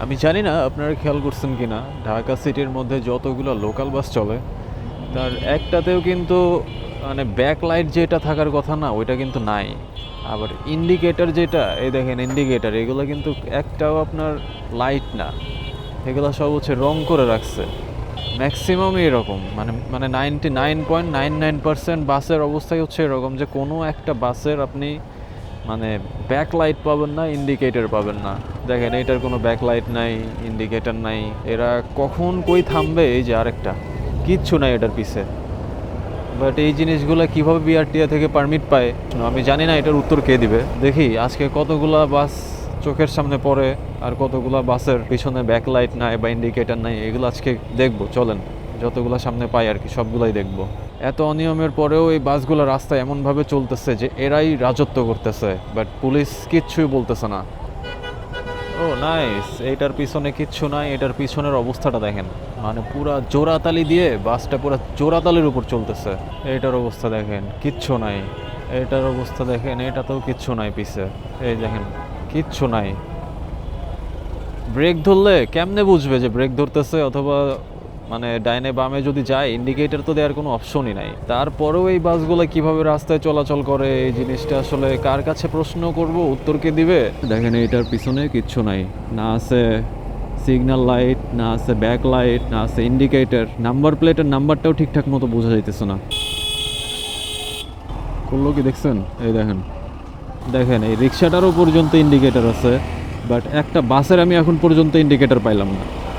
আমি জানি না আপনারা খেয়াল করছেন কিনা, ঢাকা সিটির মধ্যে যতগুলো লোকাল বাস চলে তার একটাতেও কিন্তু মানে ব্যাকলাইট যেটা থাকার কথা না ওইটা কিন্তু নাই। আবার ইন্ডিকেটর যেটা, এই দেখেন ইন্ডিকেটর, এগুলো কিন্তু একটাও আপনার লাইট না, এগুলো সব হচ্ছে রং করে রাখছে। ম্যাক্সিমামই এরকম, মানে মানে 99.99% বাসের অবস্থাই হচ্ছে এরকম যে কোনো একটা বাসের আপনি মানে ব্যাকলাইট পাবেন না, ইন্ডিকেটর পাবেন না। দেখেন এটার কোনো ব্যাকলাইট নাই, ইন্ডিকেটর নাই। এরা কখন কই থামবে, এই যে আরেকটা, কিচ্ছু নাই এটার পিছে। বাট এই জিনিসগুলো কিভাবে বিআরটিএ থেকে পারমিট পায় আমি জানি না, এটার উত্তর কে দিবে। দেখি আজকে কতগুলা বাস চোখের সামনে পড়ে আর কতগুলা বাসের পিছনে ব্যাকলাইট নাই বা ইন্ডিকেটর নাই, এগুলো আজকে দেখবো। চলেন, যতগুলো সামনে পাই আর কি সবগুলাই দেখবো। এত অনিয়মের পরেও এই বাসগুলো রাস্তায় এমনভাবে চলতেছে যে এরাই রাজত্ব করতেছে, বাট পুলিশ কিচ্ছুই বলতেছে না। ও নাইস, এইটার পিছনে কিচ্ছু নাই। এটার পিছনের অবস্থাটা দেখেন, মানে পুরা জোড়াতালি দিয়ে বাসটা পুরা জোড়াতালির উপর চলতেছে। এইটার অবস্থা দেখেন, কিচ্ছু নাই। এটার অবস্থা দেখেন, এটাতেও কিচ্ছু নাই পিছে। এই দেখেন, কিচ্ছু নাই। ব্রেক ধরলে কেমনে বুঝবে যে ব্রেক ধরতেছে, অথবা মানে ডাইনে বামে যদি যায়, ইন্ডিকেটর তো দেওয়ার কোনো অপশনই নাই। তারপরেও এই বাসগুলো কিভাবে রাস্তায় চলাচল করে, এই জিনিসটা আসলে কার কাছে প্রশ্ন করব, উত্তর কে দিবে? দেখেন এইটার পিছনে কিচ্ছু নাই, না আছে সিগন্যাল লাইট, না আছে ব্যাক লাইট, না আছে ইন্ডিকেটর। নাম্বার প্লেটের নাম্বারটাও ঠিকঠাক মতো বোঝা যাইতেছে না। করলো কি দেখছেন? এই দেখেন, দেখেন এই রিক্সাটারও পর্যন্ত ইন্ডিকেটর আছে, বাট একটা বাসের আমি এখন পর্যন্ত ইন্ডিকেটর পাইলাম না।